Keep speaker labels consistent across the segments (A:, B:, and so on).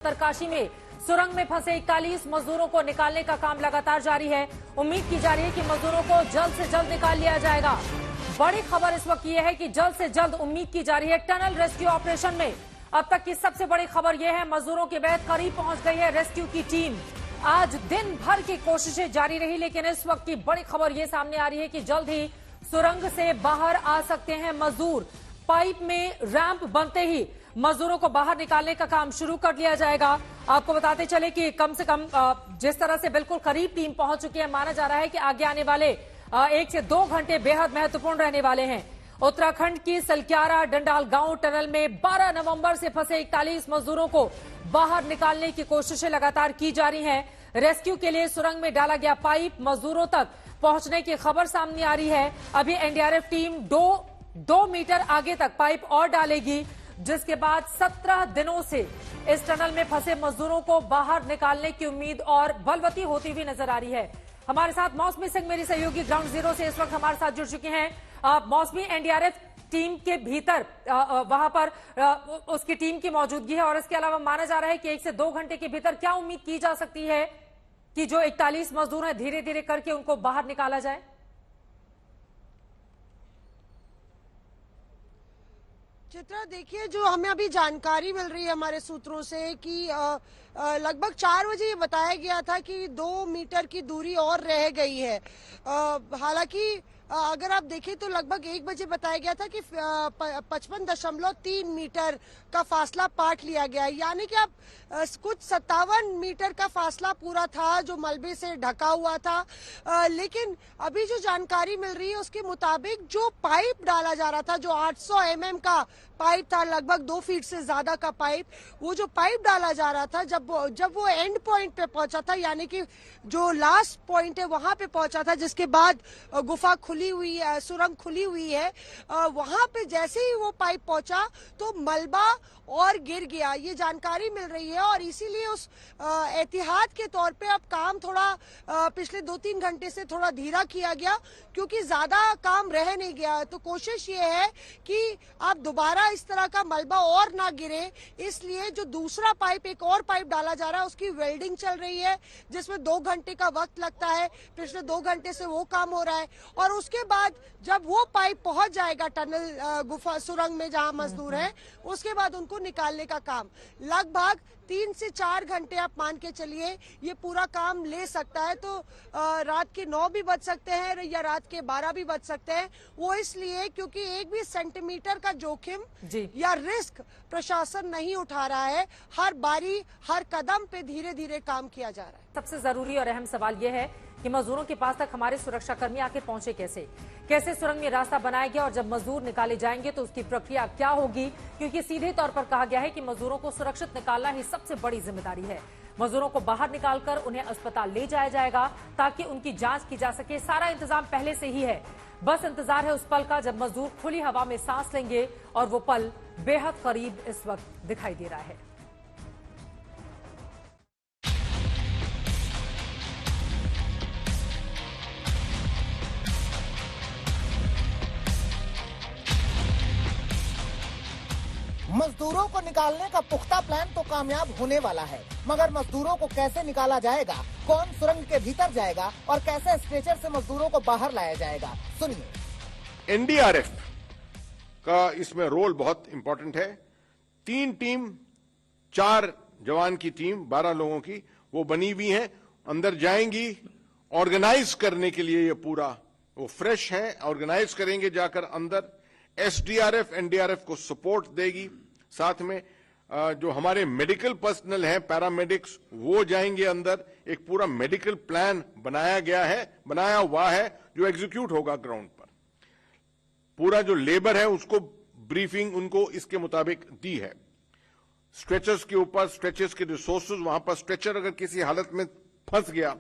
A: उत्तरकाशी में सुरंग में फंसे 41 मजदूरों को निकालने का काम लगातार जारी है। उम्मीद की जा रही है कि मजदूरों को जल्द से जल्द निकाल लिया जाएगा। बड़ी खबर इस वक्त ये है कि जल्द से जल्द उम्मीद की जा रही है टनल रेस्क्यू ऑपरेशन में। अब तक की सबसे बड़ी खबर यह है मजदूरों के बेहद करीब पहुंच गई है रेस्क्यू की टीम। आज दिन भर की कोशिशें जारी रही, लेकिन इस वक्त की बड़ी खबर ये सामने आ रही है कि जल्द ही सुरंग से बाहर आ सकते हैं मजदूर। पाइप में रैंप बनते ही मजदूरों को बाहर निकालने का काम शुरू कर लिया जाएगा। आपको बताते चले कि कम से कम जिस तरह से बिल्कुल करीब टीम पहुंच चुकी है, माना जा रहा है कि आगे आने वाले 1 से 2 घंटे बेहद महत्वपूर्ण रहने वाले हैं। उत्तराखंड की सलक्यारा डंडाल गांव टनल में 12 नवंबर से फंसे 41 मजदूरों को बाहर निकालने की कोशिशें लगातार की जा रही हैं। रेस्क्यू के लिए सुरंग में डाला गया पाइप मजदूरों तक पहुंचने की खबर सामने आ रही है। अभी एनडीआरएफ टीम 2 मीटर आगे तक पाइप और डालेगी, जिसके बाद 17 दिनों से इस टनल में फंसे मजदूरों को बाहर निकालने की उम्मीद और बलवती होती हुई नजर आ रही है। हमारे साथ मौसमी सिंह मेरी सहयोगी ग्राउंड जीरो से इस वक्त हमारे साथ जुड़ चुके हैं। मौसमी, एनडीआरएफ टीम के भीतर वहां पर उसकी टीम की मौजूदगी है और इसके अलावा माना जा रहा है कि 1 से 2 घंटे के भीतर क्या उम्मीद की जा सकती है कि जो 41 मजदूर हैं धीरे धीरे करके उनको बाहर निकाला जाए?
B: चित्रा, देखिए, जो हमें अभी जानकारी मिल रही है हमारे सूत्रों से कि लगभग 4 बजे ये बताया गया था कि 2 मीटर की दूरी और रह गई है। हालांकि अगर आप देखें तो लगभग 1 बजे बताया गया था कि 55.3 मीटर का फासला पाट लिया गया है, यानी कि अब कुछ 57 मीटर का फासला पूरा था जो मलबे से ढका हुआ था। लेकिन अभी जो जानकारी मिल रही है उसके मुताबिक जो पाइप डाला जा रहा था, जो 800 mm का पाइप था, लगभग 2 फीट से ज्यादा का पाइप, वो जो पाइप डाला जा रहा था जब वो एंड पॉइंट पे पहुंचा था, यानी कि जो लास्ट पॉइंट है वहां पे पहुंचा था, जिसके बाद गुफा खुली हुई है, सुरंग खुली हुई है, वहां पे जैसे ही वो पाइप पहुंचा तो मलबा और गिर गया, ये जानकारी मिल रही है। और इसीलिए उस एहतियात के तौर पे अब काम थोड़ा पिछले 2-3 घंटे से थोड़ा धीरा किया गया, क्योंकि ज्यादा काम रह नहीं गया। तो कोशिश ये है कि अब दोबारा इस तरह का मलबा और ना गिरे, इसलिए जो दूसरा पाइप, एक और पाइप डाला जा रहा है, उसकी वेल्डिंग चल रही है, जिसमें 2 घंटे का वक्त लगता है। पिछले 2 घंटे से वो काम हो रहा है और उसके बाद जब वो पाइप पहुंच जाएगा टनल गुफा सुरंग में जहां मजदूर हैं, उसके बाद उनको निकालने का काम लगभग 3 से 4 घंटे आप मान के चलिए ये पूरा काम ले सकता है। तो रात के 9 भी बज सकते हैं या रात के 12 भी बज सकते हैं। वो इसलिए क्योंकि 1 भी सेंटीमीटर का जोखिम या रिस्क प्रशासन नहीं उठा रहा है। हर बारी, हर कदम पे धीरे धीरे काम किया जा रहा है।
A: सबसे जरूरी और अहम सवाल यह है कि मजदूरों के पास तक हमारे सुरक्षाकर्मी आके पहुंचे कैसे सुरंग में रास्ता बनाया गया और जब मजदूर निकाले जाएंगे तो उसकी प्रक्रिया क्या होगी, क्योंकि सीधे तौर पर कहा गया है कि मजदूरों को सुरक्षित निकालना ही सबसे बड़ी जिम्मेदारी है। मजदूरों को बाहर निकालकर उन्हें अस्पताल ले जाया जाएगा ताकि उनकी जांच की जा सके। सारा इंतजाम पहले से ही है, बस इंतजार है उस पल का जब मजदूर खुली हवा में सांस लेंगे और वो पल बेहद करीब इस वक्त दिखाई दे रहा है।
C: मजदूरों को निकालने का पुख्ता प्लान तो कामयाब होने वाला है, मगर मजदूरों को कैसे निकाला जाएगा, कौन सुरंग के भीतर जाएगा और कैसे स्ट्रेचर से मजदूरों को बाहर लाया जाएगा, सुनिए।
D: एनडीआरएफ का इसमें रोल बहुत इंपॉर्टेंट है। 3 टीम, 4 जवान की टीम, 12 लोगों की वो बनी हुई है, अंदर जाएंगी ऑर्गेनाइज करने के लिए। ये पूरा वो फ्रेश है, ऑर्गेनाइज करेंगे जाकर अंदर। एसडीआरएफ एनडीआरएफ को सपोर्ट देगी। साथ में जो हमारे मेडिकल पर्सनल हैं, पैरामेडिक्स, वो जाएंगे अंदर। एक पूरा मेडिकल प्लान बनाया हुआ है जो एग्जीक्यूट होगा ग्राउंड पर। पूरा जो लेबर है उसको ब्रीफिंग उनको इसके मुताबिक दी है। स्ट्रेचर्स के ऊपर, स्ट्रेचर्स के रिसोर्सेज, वहां पर स्ट्रेचर अगर किसी हालत में फंस गया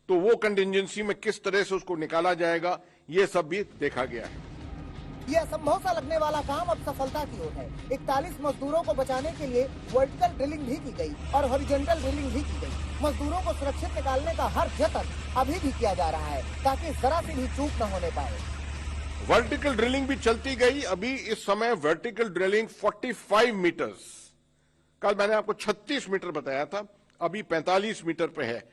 D: तो वो कंटिजेंसी में किस तरह से उसको निकाला जाएगा, ये सब भी देखा गया है।
C: यह असंभव सा लगने वाला काम अब सफलता की ओर है। 41 मजदूरों को बचाने के लिए वर्टिकल ड्रिलिंग भी की गई और हॉरिजॉन्टल ड्रिलिंग भी की गई। मजदूरों को सुरक्षित निकालने का हर जतन अभी भी किया जा रहा है ताकि जरा सी भी चूक न होने पाए।
D: वर्टिकल ड्रिलिंग भी चलती गई। अभी इस समय वर्टिकल ड्रिलिंग 45 मीटर्स कल मैंने आपको 36 मीटर बताया था, अभी 45 मीटर पे है।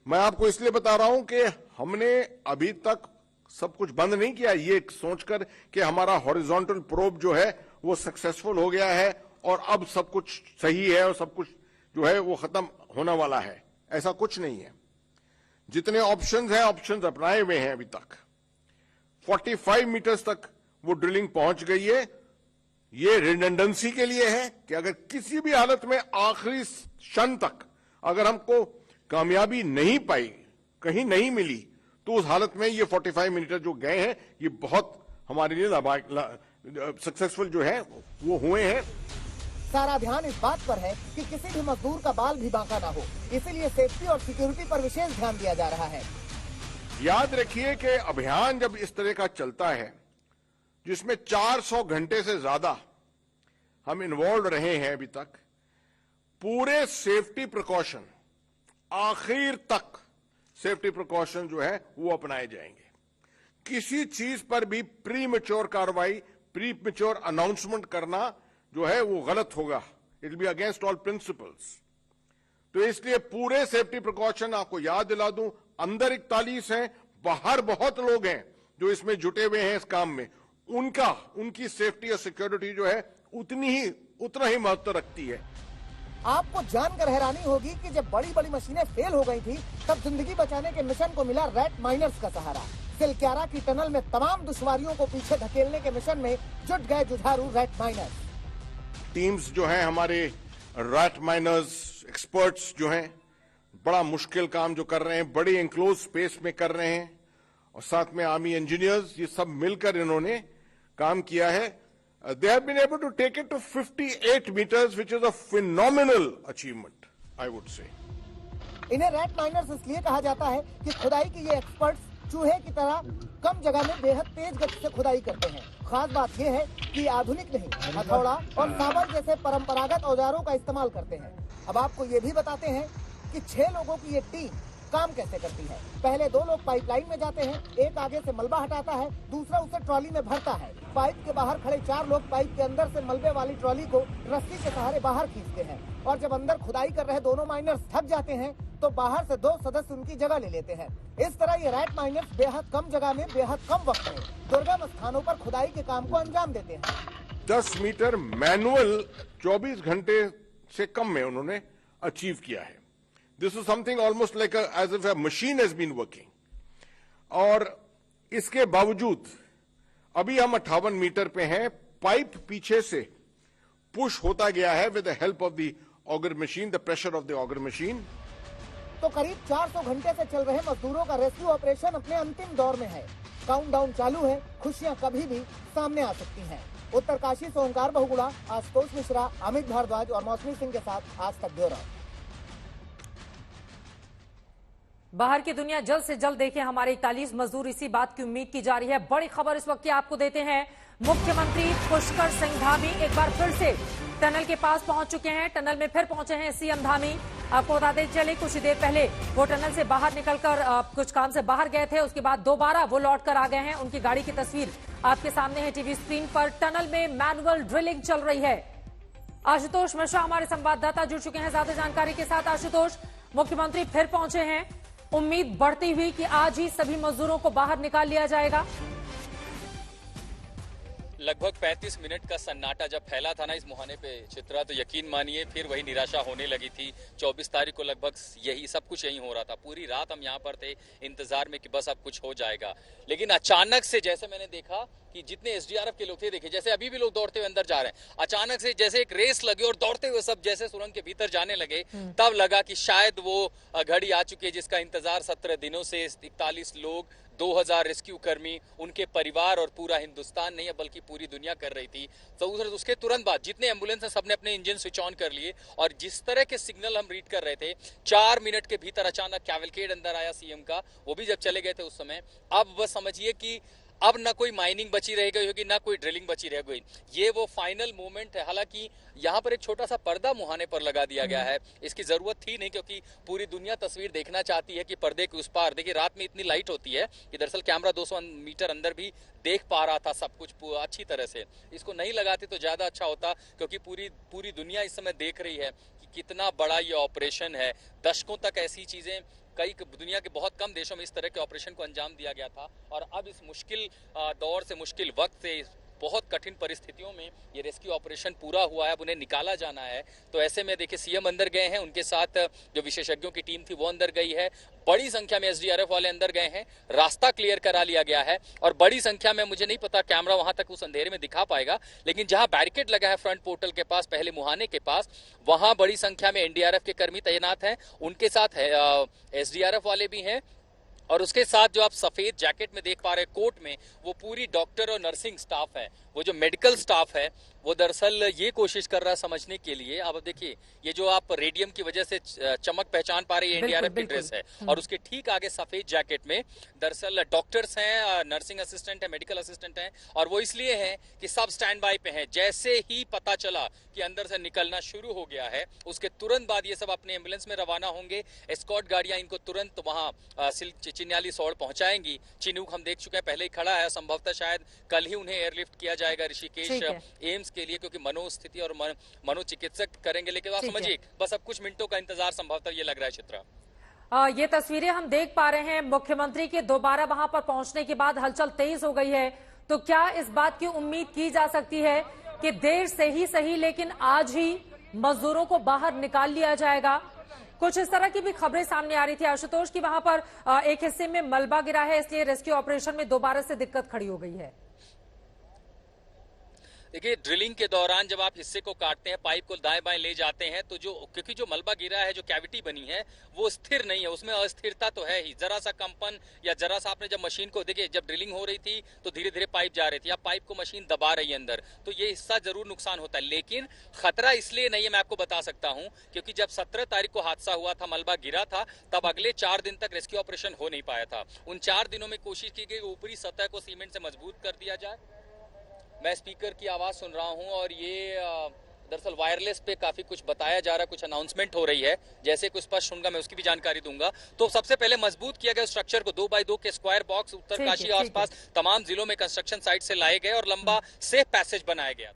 D: मैं आपको इसलिए बता रहा हूं कि हमने अभी तक सब कुछ बंद नहीं किया ये सोचकर कि हमारा हॉरिजॉन्टल प्रोब जो है वो सक्सेसफुल हो गया है और अब सब कुछ सही है और सब कुछ जो है वो खत्म होने वाला है। ऐसा कुछ नहीं है। जितने ऑप्शंस हैं, ऑप्शंस अपनाए हुए हैं अभी तक। 45 मीटर्स तक वो ड्रिलिंग पहुंच गई है। ये रिडंडेंसी के लिए है कि अगर किसी भी हालत में आखिरी क्षण तक अगर हमको कामयाबी नहीं पाई, कहीं नहीं मिली, तो उस हालत में ये 45 मीटर जो गए हैं ये बहुत हमारे लिए सक्सेसफुल जो है वो हुए हैं।
C: सारा ध्यान इस बात पर है कि किसी भी मजदूर का बाल भी बांका ना हो, इसीलिए सेफ्टी और सिक्योरिटी पर विशेष ध्यान दिया जा रहा है।
D: याद रखिए कि अभियान जब इस तरह का चलता है जिसमें 400 घंटे से ज्यादा हम इन्वॉल्व रहे हैं अभी तक, पूरे सेफ्टी प्रिकॉशन आखिर तक सेफ्टी प्रिकॉशन जो है वो अपनाए जाएंगे। किसी चीज पर भी प्री मैच्योर कार्रवाई, प्री मैच्योर अनाउंसमेंट करना जो है वो गलत होगा। It will be against all principles. तो इसलिए पूरे सेफ्टी प्रिकॉशन आपको याद दिला दूं, अंदर 41 हैं, बाहर बहुत लोग हैं जो इसमें जुटे हुए हैं इस काम में। उनकी सेफ्टी और सिक्योरिटी जो है उतना ही महत्व रखती है।
C: आपको जानकर हैरानी होगी कि जब बड़ी बड़ी मशीनें फेल हो गई थी तब जिंदगी बचाने के मिशन को मिला रैट माइनर्स का सहारा। सिलक्यारा की टनल में तमाम दुश्वारियों को पीछे धकेलने के मिशन में जुट गए जुझारू रैट माइनर्स।
D: टीम्स जो हैं हमारे रैट माइनर्स एक्सपर्ट्स जो हैं बड़ा मुश्किल काम जो कर रहे हैं, बड़े एनक्लोज स्पेस में कर रहे हैं, और साथ में आर्मी इंजीनियर्स, ये सब मिलकर इन्होंने काम किया है। They have been able to take it to 58 meters, which is a phenomenal achievement, I would say.
C: इन्हें रैट माइनर्स इसलिए कहा जाता है कि खुदाई के ये एक्सपर्ट्स चूहे की तरह कम जगह में बेहद तेज गति से खुदाई करते हैं। खास बात यह है कि आधुनिक नहीं, हथौड़ा और साबर जैसे परंपरागत औजारों का इस्तेमाल करते हैं। अब आपको ये भी बताते हैं कि 6 लोगों की ये टीम काम कैसे करती है। पहले 2 लोग पाइपलाइन में जाते हैं, एक आगे से मलबा हटाता है, दूसरा उसे ट्रॉली में भरता है। पाइप के बाहर खड़े 4 लोग पाइप के अंदर से मलबे वाली ट्रॉली को रस्सी के सहारे बाहर खींचते हैं, और जब अंदर खुदाई कर रहे दोनों माइनर्स थक जाते हैं तो बाहर से 2 सदस्य उनकी जगह ले लेते हैं। इस तरह ये रैट माइनर्स बेहद कम जगह में बेहद कम वक्त में दुर्गम स्थानों पर खुदाई के काम को अंजाम देते हैं।
D: 10 मीटर मैनुअल 24 घंटे से कम में उन्होंने अचीव किया है। This is something almost like as if a machine has been working. और इसके बावजूद अभी हम 58 मीटर पे हैं। पाइप पीछे से पुश होता गया है with the help of the auger machine, the pressure of the auger machine.
C: तो करीब 400 घंटे से चल रहे मजदूरों का रेस्क्यू ऑपरेशन अपने अंतिम दौर में है। काउंटडाउन चालू है, खुशियां कभी भी सामने आ सकती हैं। उत्तरकाशी से ओंकार बहुगुणा, आशुतोष मिश्रा, अमित भारद्वाज और मौसमी सिंह के साथ आज तक ब्यूरो।
A: बाहर की दुनिया जल्द से जल्द देखे हमारे 41 मजदूर, इसी बात की उम्मीद की जा रही है। बड़ी खबर इस वक्त की आपको देते हैं। मुख्यमंत्री पुष्कर सिंह धामी एक बार फिर से टनल के पास पहुंच चुके हैं। टनल में फिर पहुंचे हैं सीएम धामी। आपको बताते चले कुछ देर पहले वो टनल से बाहर निकलकर कुछ काम से बाहर गए थे, उसके बाद दोबारा वो लौट कर आ गए हैं। उनकी गाड़ी की तस्वीर आपके सामने है टीवी स्क्रीन पर। टनल में मैनुअल ड्रिलिंग चल रही है। आशुतोष मिश्रा हमारे संवाददाता जुड़ चुके हैं ज्यादा जानकारी के साथ। आशुतोष, मुख्यमंत्री फिर पहुंचे हैं, उम्मीद बढ़ती हुई कि आज ही सभी मजदूरों को बाहर निकाल लिया जाएगा।
E: लगभग 35 मिनट का सन्नाटा जब फैला था ना इस मुहाने पे चित्रा, तो यकीन मानिए फिर वही निराशा होने लगी थी। 24 तारीख को लगभग यही सब कुछ यही हो रहा था। पूरी रात हम यहाँ पर थे इंतजार में कि बस अब कुछ हो जाएगा, लेकिन अचानक से जैसे मैंने देखा कि जितने एसडीआरएफ के लोग थे, देखिए जैसे अभी भी लोग दौड़ते हुए अंदर जा रहे हैं, अचानक से जैसे एक रेस लगी और दौड़ते हुए सब जैसे सुरंग के भीतर जाने लगे, तब लगा कि शायद वो घड़ी आ चुकी है जिसका इंतजार 17 दिनों से 41 लोग, 2000 रेस्क्यू कर्मी, उनके परिवार और पूरा हिंदुस्तान नहीं है बल्कि पूरी दुनिया कर रही थी। तो उसके तुरंत बाद जितने एम्बुलेंस हैं सबने अपने इंजन स्विच ऑन कर लिए, और जिस तरह के सिग्नल हम रीड कर रहे थे 4 मिनट के भीतर अचानक कैवलकेड अंदर आया सीएम का, वो भी जब चले गए थे उस समय। अब बस समझिए कि अब ना कोई माइनिंग बची रह गई होगी, ना कोई ड्रिलिंग बची रह गई। ये वो फाइनल मोमेंट है। हालांकि यहाँ पर एक छोटा सा पर्दा मुहाने पर लगा दिया गया है, इसकी जरूरत थी नहीं, क्योंकि पूरी दुनिया तस्वीर देखना चाहती है कि पर्दे के उस पार। देखिए रात में इतनी लाइट होती है कि दरअसल कैमरा 200 मीटर अंदर भी देख पा रहा था सब कुछ अच्छी तरह से। इसको नहीं लगाते तो ज्यादा अच्छा होता, क्योंकि पूरी दुनिया इस समय देख रही है कि कितना बड़ा ये ऑपरेशन है। दशकों तक ऐसी चीजें कई दुनिया के बहुत कम देशों में इस तरह के ऑपरेशन को अंजाम दिया गया था, और अब इस मुश्किल दौर से, मुश्किल वक्त से, बहुत कठिन परिस्थितियों में ये रेस्क्यू ऑपरेशन पूरा हुआ है। अब उन्हें निकाला जाना है। तो ऐसे में देखिए सीएम अंदर गए हैं, उनके साथ जो विशेषज्ञों की टीम थी वो अंदर गई है, बड़ी संख्या में एसडीआरएफ वाले अंदर गए हैं, रास्ता क्लियर करा लिया गया है, और बड़ी संख्या में, मुझे नहीं पता कैमरा वहां तक उस अंधेरे में दिखा पाएगा, लेकिन जहां बैरिकेड लगा है फ्रंट पोर्टल के पास, पहले मुहाने के पास, वहां बड़ी संख्या में एनडीआरएफ के कर्मी तैनात हैं, उनके साथ एसडीआरएफ वाले भी हैं, और उसके साथ जो आप सफेद जैकेट में देख पा रहे हैं, कोट में, वो पूरी डॉक्टर और नर्सिंग स्टाफ है। वो जो मेडिकल स्टाफ है वो दरअसल ये कोशिश कर रहा है समझने के लिए। अब देखिए ये जो आप रेडियम की वजह से चमक पहचान पा रही है, एनडीआरएफ की ड्रेस है, और उसके ठीक आगे सफेद जैकेट में दरअसल डॉक्टर्स हैं, नर्सिंग असिस्टेंट है, मेडिकल असिस्टेंट हैं, और वो इसलिए हैं कि सब स्टैंड बाय पे हैं। जैसे ही पता चला कि अंदर से निकलना शुरू हो गया है, उसके तुरंत बाद ये सब अपने एम्बुलेंस में रवाना होंगे। एस्कॉर्ट गाड़ियां इनको तुरंत वहां चिन्याली सौड़ पहुंचाएंगी। चिनूक हम देख चुके हैं, पहले ही खड़ा है, संभवतः शायद कल ही उन्हें एयरलिफ्ट किया जाएगा ऋषिकेश एम्स के लिए, क्योंकि मनोस्थिति और मनोचिकित्सक करेंगे। लेकिन आप समझिए बस अब कुछ मिनटों का इंतजार संभवतः ये लग रहा है। चित्रा,
A: ये तस्वीरें हम देख पा रहे हैं मुख्यमंत्री के दोबारा वहां पर पहुंचने के बाद हलचल तेज हो गई है। तो क्या इस बात की उम्मीद की जा सकती है कि देर से ही सही लेकिन आज ही मजदूरों को बाहर निकाल लिया जाएगा? कुछ इस तरह की भी खबरें सामने आ रही थी आशुतोष की वहां पर एक हिस्से में मलबा गिरा है, इसलिए रेस्क्यू ऑपरेशन में दोबारा से दिक्कत खड़ी हो गई है।
E: देखिए ड्रिलिंग के दौरान जब आप हिस्से को काटते हैं, पाइप को दाएं बाएं ले जाते हैं, तो क्योंकि जो मलबा गिरा है, जो कैविटी बनी है, वो स्थिर नहीं है, उसमें अस्थिरता तो है ही। जरा सा कंपन या जरा सा आपने जब मशीन को, देखिए जब ड्रिलिंग हो रही थी तो धीरे धीरे पाइप जा रही थी, अब पाइप को मशीन दबा रही है अंदर, तो ये हिस्सा जरूर नुकसान होता है। लेकिन खतरा इसलिए नहीं है, मैं आपको बता सकता हूं, क्योंकि जब 17 तारीख को हादसा हुआ था, मलबा गिरा था, तब अगले 4 दिन तक रेस्क्यू ऑपरेशन हो नहीं पाया था। उन 4 दिनों में कोशिश की गई ऊपरी सतह को सीमेंट से मजबूत कर दिया जाए। मैं स्पीकर की आवाज सुन रहा हूं, और ये दरअसल वायरलेस पे काफी कुछ बताया जा रहा है, कुछ अनाउंसमेंट हो रही है। जैसे कुछ स्पष्ट होगा मैं उसकी भी जानकारी दूंगा। तो सबसे पहले मजबूत किया गया स्ट्रक्चर को 2x2 के स्क्वायर बॉक्स उत्तरकाशी आसपास तमाम जिलों में कंस्ट्रक्शन साइट से लाए गए और लंबा सेफ पैसेज बनाया गया।